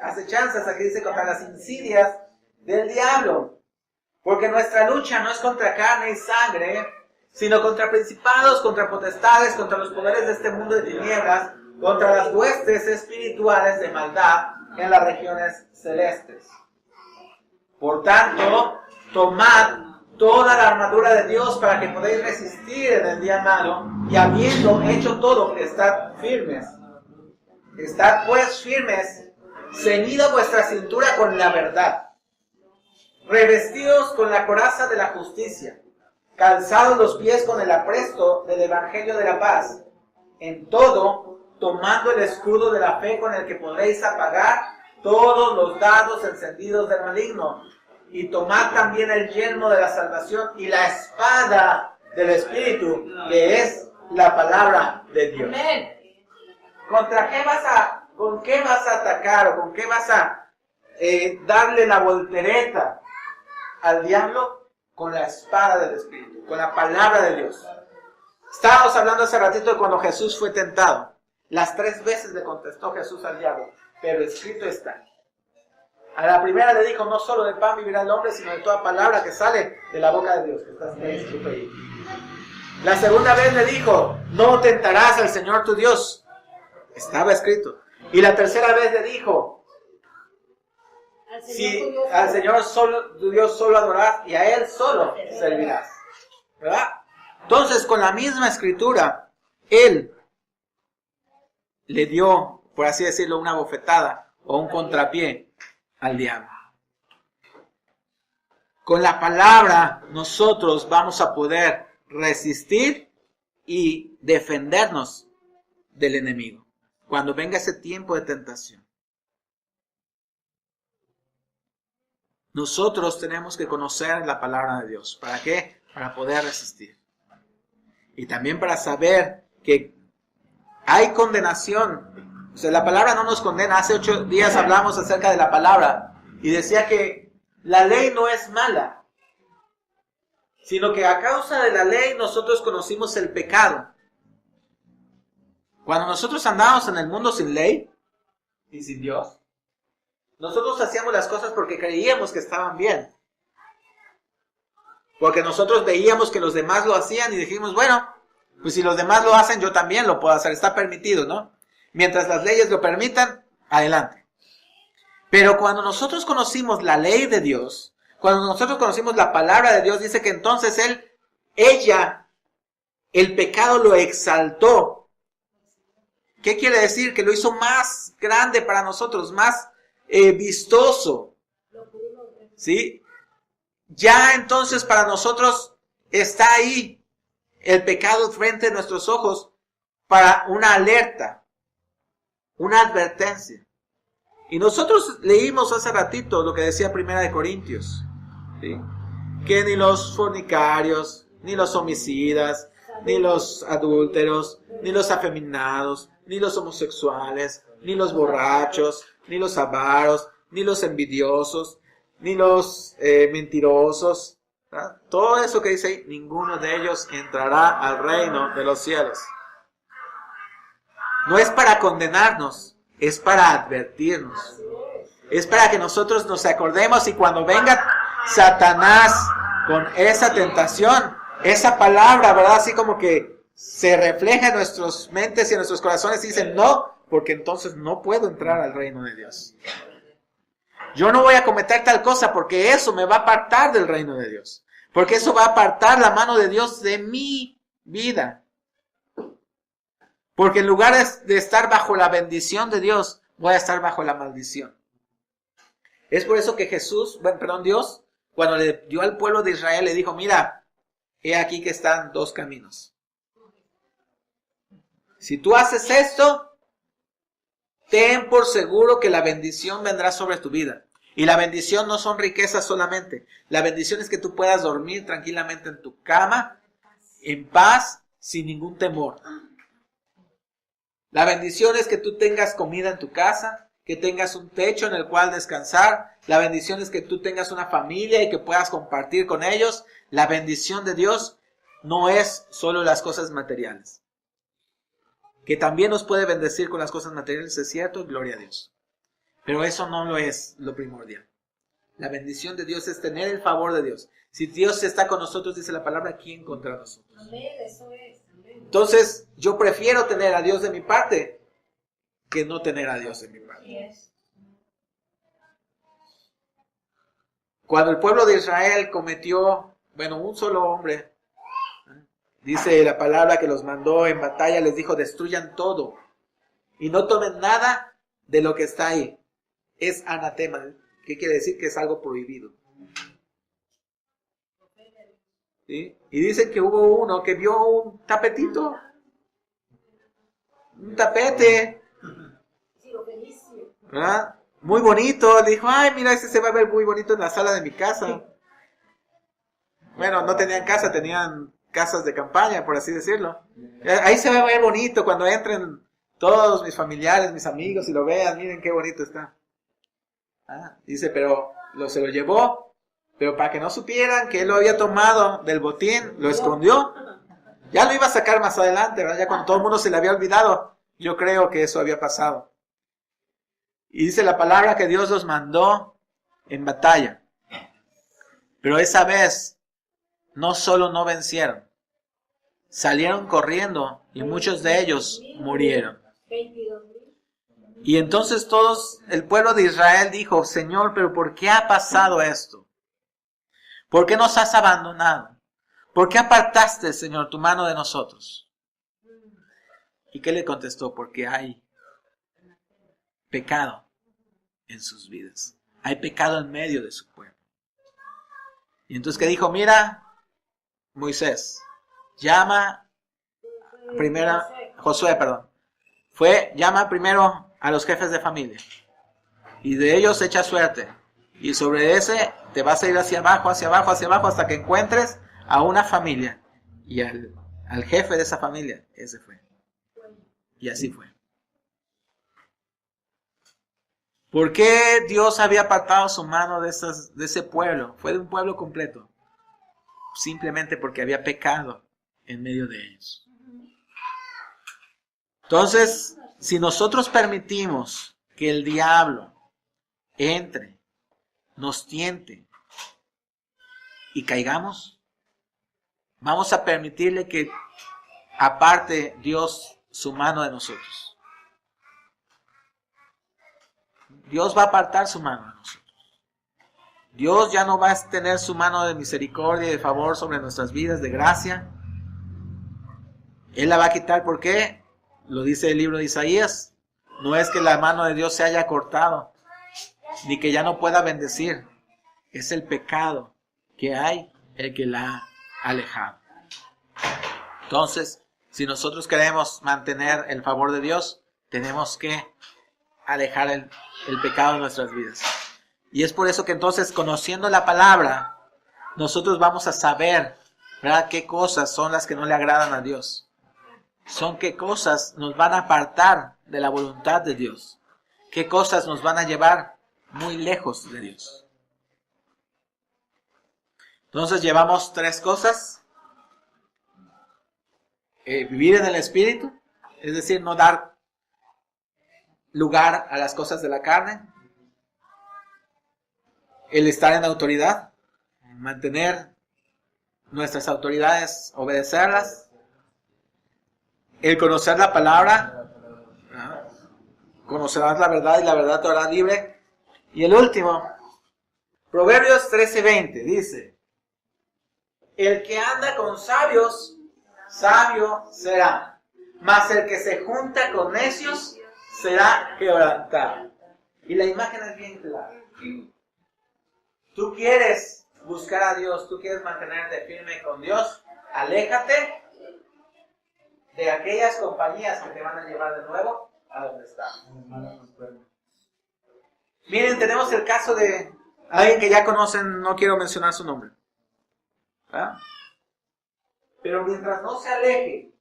acechanzas, aquí dice contra las insidias del diablo. Porque nuestra lucha no es contra carne y sangre, sino contra principados, contra potestades, contra los poderes de este mundo de tinieblas, contra las huestes espirituales de maldad en las regiones celestes. Por tanto, tomad toda la armadura de Dios para que podáis resistir en el día malo, y habiendo hecho todo, estad firmes. Estad pues firmes, ceñida vuestra cintura con la verdad, revestidos con la coraza de la justicia, calzados los pies con el apresto del evangelio de la paz, en todo, tomando el escudo de la fe con el que podréis apagar todos los dardos encendidos del maligno, y tomad también el yelmo de la salvación y la espada del Espíritu, que es la palabra de Dios. ¿Con qué vas a atacar o con qué vas a darle la voltereta al diablo? Con la espada del Espíritu, con la palabra de Dios. Estábamos hablando hace ratito de cuando Jesús fue tentado. Las 3 veces le contestó Jesús al diablo, pero escrito está. A la primera le dijo, no solo de pan vivirá el hombre, sino de toda palabra que sale de la boca de Dios, que está escrito ahí. La segunda vez le dijo, no tentarás al Señor tu Dios. Estaba escrito. Y la tercera vez le dijo, si al Señor solo, tu Dios solo adorarás y a Él solo servirás. ¿Verdad? Entonces, con la misma escritura, Él le dio, por así decirlo, una bofetada o un contrapié al diablo. Con la palabra nosotros vamos a poder resistir y defendernos del enemigo cuando venga ese tiempo de tentación. Nosotros tenemos que conocer la palabra de Dios. ¿Para qué? Para poder resistir. Y también para saber que hay condenación. O sea, la palabra no nos condena. Hace 8 días hablamos acerca de la palabra y decía que la ley no es mala, sino que a causa de la ley nosotros conocimos el pecado. Cuando nosotros andábamos en el mundo sin ley y sin Dios, nosotros hacíamos las cosas porque creíamos que estaban bien. Porque nosotros veíamos que los demás lo hacían y dijimos, bueno, pues si los demás lo hacen, yo también lo puedo hacer, está permitido, ¿no? Mientras las leyes lo permitan, adelante. Pero cuando nosotros conocimos la ley de Dios, cuando nosotros conocimos la palabra de Dios, dice que entonces el pecado lo exaltó. ¿Qué quiere decir? Que lo hizo más grande para nosotros, más vistoso. ¿Sí? Ya entonces para nosotros está ahí el pecado frente a nuestros ojos para una alerta, una advertencia. Y nosotros leímos hace ratito lo que decía 1 Corintios, ¿sí? Que ni los fornicarios, ni los homicidas, ni los adúlteros, ni los afeminados, ni los homosexuales, ni los borrachos, ni los avaros, ni los envidiosos, ni los mentirosos, ¿verdad? Todo eso que dice ahí, ninguno de ellos entrará al reino de los cielos. No es para condenarnos, es para advertirnos. Es para que nosotros nos acordemos y cuando venga Satanás con esa tentación, esa palabra, ¿verdad? Así como que se refleja en nuestras mentes y en nuestros corazones y dicen no, porque entonces no puedo entrar al reino de Dios. Yo no voy a cometer tal cosa porque eso me va a apartar del reino de Dios. Porque eso va a apartar la mano de Dios de mi vida. Porque en lugar de estar bajo la bendición de Dios, voy a estar bajo la maldición. Es por eso que Dios, cuando le dio al pueblo de Israel, le dijo, mira, he aquí que están 2 caminos. Si tú haces esto, ten por seguro que la bendición vendrá sobre tu vida. Y la bendición no son riquezas solamente. La bendición es que tú puedas dormir tranquilamente en tu cama, en paz, sin ningún temor. La bendición es que tú tengas comida en tu casa, que tengas un techo en el cual descansar. La bendición es que tú tengas una familia y que puedas compartir con ellos. La bendición de Dios no es solo las cosas materiales. Que también nos puede bendecir con las cosas materiales, es cierto, gloria a Dios. Pero eso no lo es lo primordial. La bendición de Dios es tener el favor de Dios. Si Dios está con nosotros, dice la palabra, ¿quién contra nosotros? Amén, eso es. Amén. Entonces, yo prefiero tener a Dios de mi parte que no tener a Dios de mi parte. Yes. Cuando el pueblo de Israel cometió, un solo hombre, dice la palabra que los mandó en batalla, les dijo, destruyan todo y no tomen nada de lo que está ahí. Es anatema. ¿Qué quiere decir? Que es algo prohibido. ¿Sí? Y dice que hubo uno que vio un tapetito, un tapete, ¿verdad? Muy bonito. Le dijo, ay, mira, ese se va a ver muy bonito en la sala de mi casa. Bueno, no tenían casa, tenían casas de campaña, por así decirlo. Ahí se va a ver bonito cuando entren todos mis familiares, mis amigos, y lo vean, miren qué bonito está. Dice, pero se lo llevó, pero para que no supieran que él lo había tomado del botín, lo escondió. Ya lo iba a sacar más adelante, ¿verdad? Ya cuando todo el mundo se le había olvidado, yo creo que eso había pasado. Y dice la palabra que Dios los mandó en batalla. Pero esa vez, no solo no vencieron, salieron corriendo y muchos de ellos murieron. Y entonces el pueblo de Israel dijo, Señor, pero ¿por qué ha pasado esto? ¿Por qué nos has abandonado? ¿Por qué apartaste, Señor, tu mano de nosotros? ¿Y qué le contestó? Porque hay pecado en sus vidas. Hay pecado en medio de su pueblo. Y entonces que dijo, mira, Moisés, llama Josué, llama primero a los jefes de familia. Y de ellos echa suerte. Y sobre ese te vas a ir hacia abajo, hasta que encuentres a una familia. Y al jefe de esa familia, ese fue. Y así fue. ¿Por qué Dios había apartado su mano de ese pueblo? Fue de un pueblo completo. Simplemente porque había pecado en medio de ellos. Entonces, si nosotros permitimos que el diablo entre, nos tiente y caigamos, vamos a permitirle que aparte Dios su mano de nosotros. Dios va a apartar su mano de nosotros. Dios ya no va a tener su mano de misericordia y de favor sobre nuestras vidas, de gracia. Él la va a quitar. ¿Por qué? Lo dice el libro de Isaías. No es que la mano de Dios se haya cortado, ni que ya no pueda bendecir. Es el pecado que hay el que la ha alejado. Entonces, si nosotros queremos mantener el favor de Dios, tenemos que alejar el pecado de nuestras vidas. Y es por eso que entonces, conociendo la palabra, nosotros vamos a saber, ¿verdad?, qué cosas son las que no le agradan a Dios. Son qué cosas nos van a apartar de la voluntad de Dios. Qué cosas nos van a llevar muy lejos de Dios. Entonces llevamos 3 cosas. Vivir en el Espíritu, es decir, no dar lugar a las cosas de la carne. El estar en autoridad, mantener nuestras autoridades, obedecerlas. El conocer la palabra, conocerás la verdad y la verdad te hará libre. Y el último, Proverbios 13:20, dice, el que anda con sabios, sabio será, mas el que se junta con necios será quebrantado. Y la imagen es bien clara. Tú quieres buscar a Dios, tú quieres mantenerte firme con Dios, aléjate de aquellas compañías que te van a llevar de nuevo a donde estás. Miren, tenemos el caso de alguien que ya conocen, no quiero mencionar su nombre, ¿verdad? Pero mientras no se aleje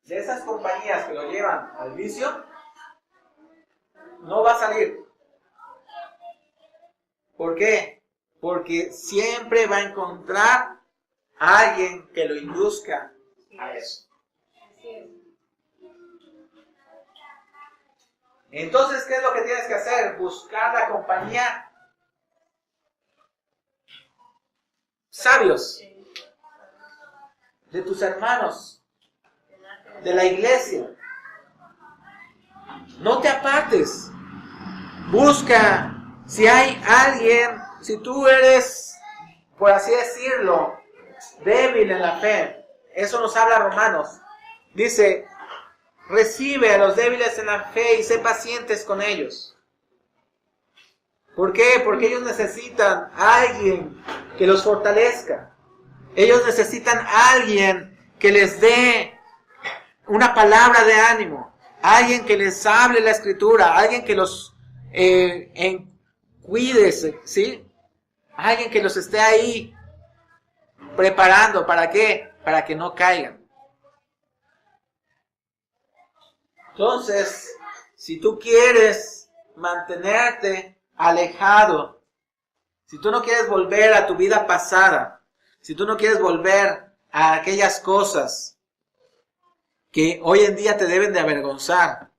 de esas compañías que lo llevan al vicio, no va a salir. ¿Por qué? Porque siempre va a encontrar a alguien que lo induzca a eso. Entonces, ¿qué es lo que tienes que hacer? Buscar la compañía sabios de tus hermanos, de la iglesia. No te apartes. Busca si hay alguien si tú eres, por así decirlo, débil en la fe, eso nos habla Romanos. Dice, recibe a los débiles en la fe y sé pacientes con ellos. ¿Por qué? Porque ellos necesitan a alguien que los fortalezca. Ellos necesitan a alguien que les dé una palabra de ánimo. Alguien que les hable la escritura. Alguien que los cuide, ¿sí? Alguien que los esté ahí preparando. ¿Para qué? Para que no caigan. Entonces, si tú quieres mantenerte alejado, si tú no quieres volver a tu vida pasada, si tú no quieres volver a aquellas cosas que hoy en día te deben de avergonzar,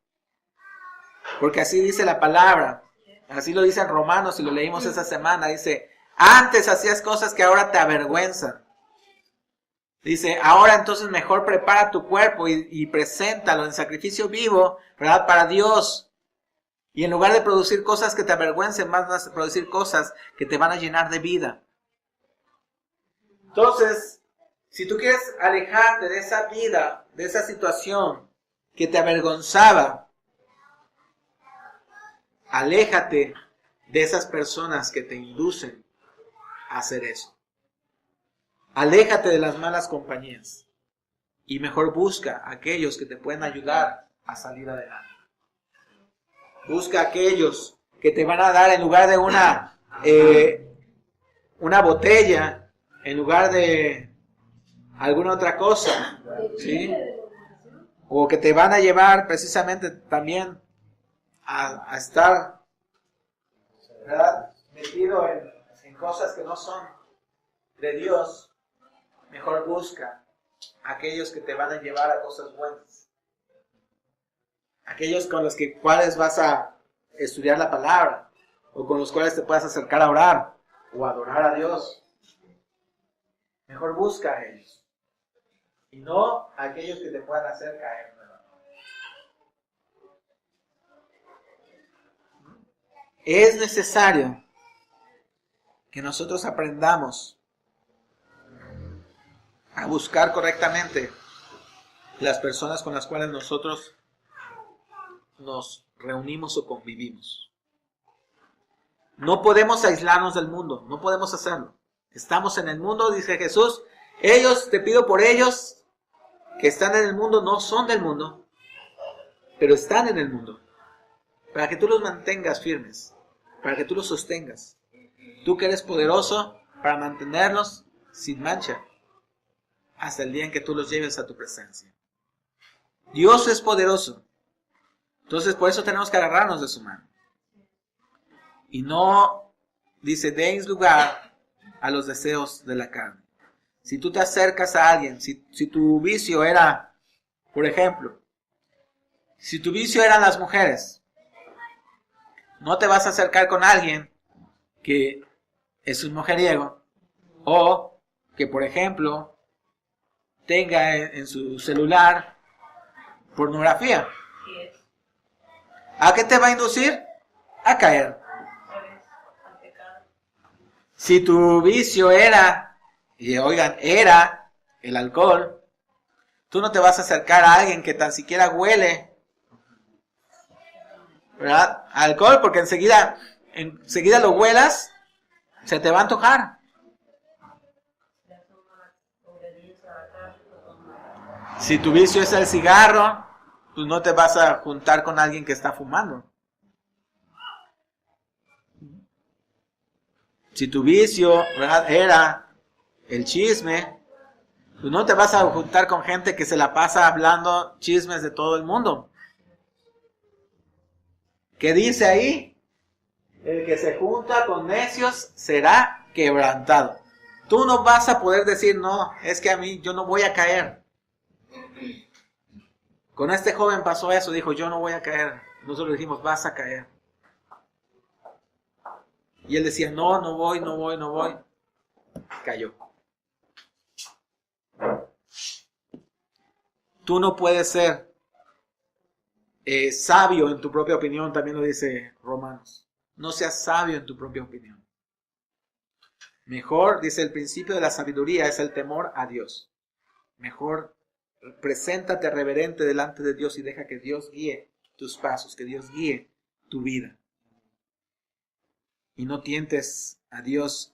porque así dice la palabra, así lo dice en Romanos y lo leímos esta semana, dice, antes hacías cosas que ahora te avergüenzan. Dice, ahora entonces mejor prepara tu cuerpo y preséntalo en sacrificio vivo, ¿verdad? Para Dios. Y en lugar de producir cosas que te avergüencen, vas a producir cosas que te van a llenar de vida. Entonces, si tú quieres alejarte de esa vida, de esa situación que te avergonzaba, aléjate de esas personas que te inducen a hacer eso. Aléjate de las malas compañías y mejor busca a aquellos que te pueden ayudar a salir adelante. Busca a aquellos que te van a dar en lugar de una botella, en lugar de alguna otra cosa, ¿sí? O que te van a llevar precisamente también a estar, ¿verdad?, metido en cosas que no son de Dios. Mejor busca a aquellos que te van a llevar a cosas buenas. Aquellos con los cuales vas a estudiar la palabra, o con los cuales te puedas acercar a orar, o a adorar a Dios. Mejor busca a ellos. Y no a aquellos que te puedan hacer caer nuevamente. Es necesario que nosotros aprendamos a buscar correctamente las personas con las cuales nosotros nos reunimos o convivimos. No podemos aislarnos del mundo, no podemos hacerlo. Estamos en el mundo, dice Jesús. Te pido por ellos que están en el mundo, no son del mundo, pero están en el mundo. Para que tú los mantengas firmes, para que tú los sostengas. Tú que eres poderoso para mantenerlos sin mancha hasta el día en que tú los lleves a tu presencia. Dios es poderoso. Entonces por eso tenemos que agarrarnos de su mano. Y no, dice, deis lugar a los deseos de la carne. Si tú te acercas a alguien, si tu vicio era, por ejemplo, si tu vicio eran las mujeres, no te vas a acercar con alguien que es un mujeriego o que, por ejemplo, tenga en su celular pornografía. ¿A qué te va a inducir? A caer. Si tu vicio era, y oigan, era el alcohol, tú no te vas a acercar a alguien que tan siquiera huele, ¿verdad?, alcohol, porque enseguida lo huelas, se te va a antojar. Si tu vicio es el cigarro, pues no te vas a juntar con alguien que está fumando. Si tu vicio, ¿verdad?, era el chisme, pues no te vas a juntar con gente que se la pasa hablando chismes de todo el mundo. ¿Qué dice ahí? El que se junta con necios será quebrantado. Tú no vas a poder decir, no, es que a mí yo no voy a caer. Con este joven pasó eso, dijo, yo no voy a caer. Nosotros le dijimos, vas a caer. Y él decía, no voy. Cayó. Tú no puedes ser sabio en tu propia opinión, también lo dice Romanos. No seas sabio en tu propia opinión. Mejor, dice, el principio de la sabiduría es el temor a Dios. Mejor, preséntate reverente delante de Dios y deja que Dios guíe tus pasos, que Dios guíe tu vida. Y no tientes a Dios,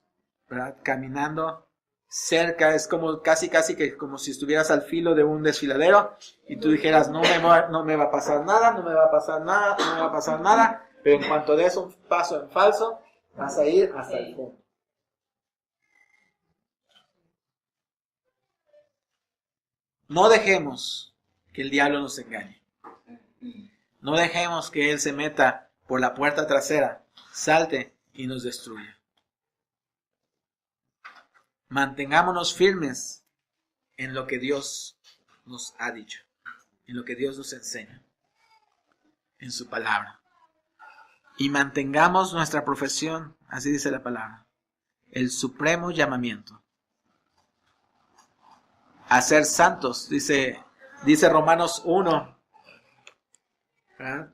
¿verdad? Caminando cerca, es como casi que como si estuvieras al filo de un desfiladero y tú dijeras, no me va a pasar nada, no me va a pasar nada, no me va a pasar nada, pero en cuanto des un paso en falso, vas a ir hasta el fondo. No dejemos que el diablo nos engañe. No dejemos que él se meta por la puerta trasera, salte y nos destruya. Mantengámonos firmes en lo que Dios nos ha dicho, en lo que Dios nos enseña, en su palabra. Y mantengamos nuestra profesión, así dice la palabra, el supremo llamamiento a ser santos, dice Romanos 1. ¿verdad?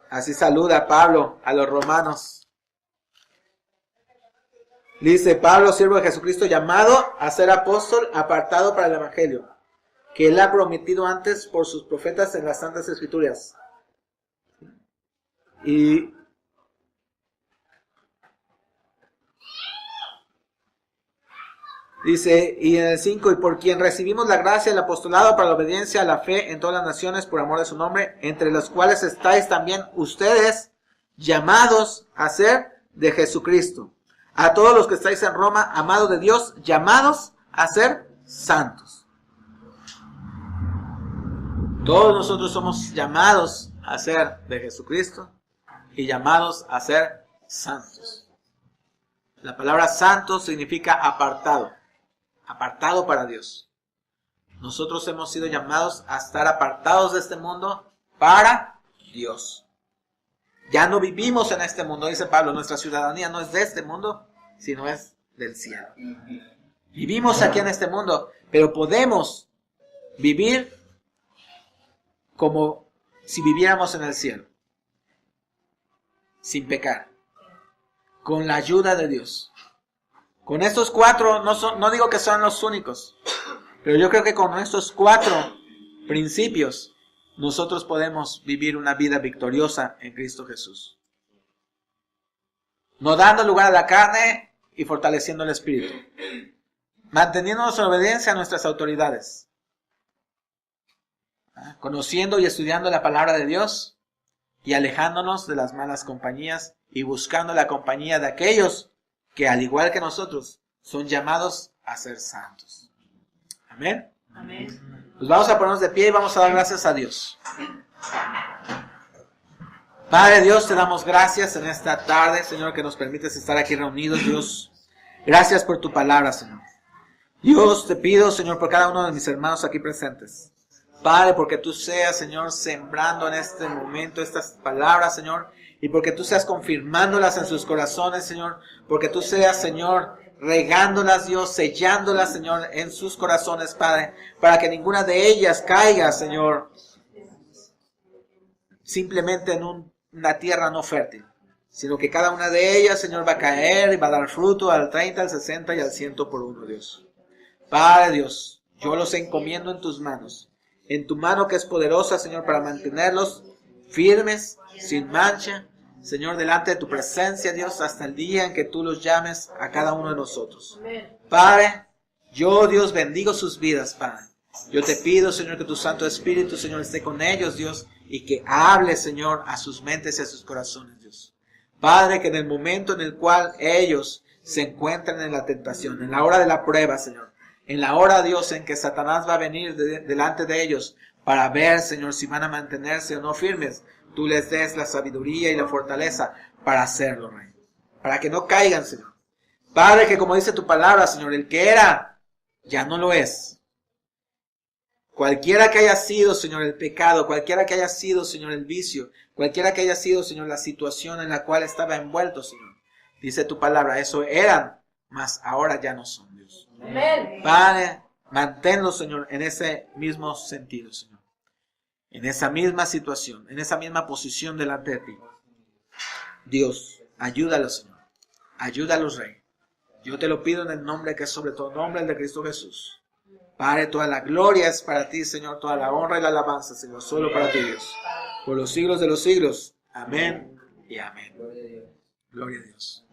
Así saluda Pablo a los romanos. Dice Pablo, siervo de Jesucristo, llamado a ser apóstol, apartado para el evangelio, que él ha prometido antes por sus profetas en las Santas Escrituras. Y dice, y en el 5, y por quien recibimos la gracia del apostolado para la obediencia a la fe en todas las naciones por amor de su nombre, entre los cuales estáis también ustedes llamados a ser de Jesucristo. A todos los que estáis en Roma, amados de Dios, llamados a ser santos. Todos nosotros somos llamados a ser de Jesucristo y llamados a ser santos. La palabra santo significa apartado. Apartado para Dios. Nosotros hemos sido llamados a estar apartados de este mundo para Dios. Ya no vivimos en este mundo, dice Pablo, nuestra ciudadanía no es de este mundo, sino es del cielo. Vivimos aquí en este mundo, pero podemos vivir como si viviéramos en el cielo, sin pecar, con la ayuda de Dios. Con estos 4, no digo que son los únicos, pero yo creo que con estos 4 principios nosotros podemos vivir una vida victoriosa en Cristo Jesús. No dando lugar a la carne y fortaleciendo el espíritu. Manteniéndonos en obediencia a nuestras autoridades. Conociendo y estudiando la palabra de Dios y alejándonos de las malas compañías y buscando la compañía de aquellos que al igual que nosotros son llamados a ser santos. Amén. Amén. Pues vamos a ponernos de pie y vamos a dar gracias a Dios. Padre Dios, te damos gracias en esta tarde, Señor, que nos permites estar aquí reunidos, Dios. Gracias por tu palabra, Señor. Dios, te pido, Señor, por cada uno de mis hermanos aquí presentes. Padre, porque tú seas, Señor, sembrando en este momento estas palabras, Señor, y porque tú seas confirmándolas en sus corazones, Señor, porque tú seas, Señor, regándolas, Dios, sellándolas, Señor, en sus corazones, Padre, para que ninguna de ellas caiga, Señor, simplemente en una tierra no fértil, sino que cada una de ellas, Señor, va a caer y va a dar fruto al 30, al 60 y al 100 por uno, Dios. Padre Dios, yo los encomiendo en tus manos, en tu mano que es poderosa, Señor, para mantenerlos firmes, sin mancha, Señor, delante de tu presencia, Dios, hasta el día en que tú los llames a cada uno de nosotros. Padre, yo, Dios, bendigo sus vidas, Padre. Yo te pido, Señor, que tu Santo Espíritu, Señor, esté con ellos, Dios, y que hable, Señor, a sus mentes y a sus corazones, Dios. Padre, que en el momento en el cual ellos se encuentran en la tentación, en la hora de la prueba, Señor, en la hora, Dios, en que Satanás va a venir delante de ellos para ver, Señor, si van a mantenerse o no firmes, tú les des la sabiduría y la fortaleza para hacerlo, Rey. Para que no caigan, Señor. Padre, que como dice tu palabra, Señor, el que era, ya no lo es. Cualquiera que haya sido, Señor, el pecado, cualquiera que haya sido, Señor, el vicio, cualquiera que haya sido, Señor, la situación en la cual estaba envuelto, Señor. Dice tu palabra, eso eran, mas ahora ya no son, Dios. Amén. Padre, manténlos, Señor, en ese mismo sentido, Señor. En esa misma situación, en esa misma posición delante de ti. Dios, ayúdalos, Señor. Ayúdalos, Rey. Yo te lo pido en el nombre que es sobre todo nombre, el de Cristo Jesús. Padre, toda la gloria es para ti, Señor, toda la honra y la alabanza, Señor, solo para ti, Dios. Por los siglos de los siglos. Amén y amén. Gloria a Dios.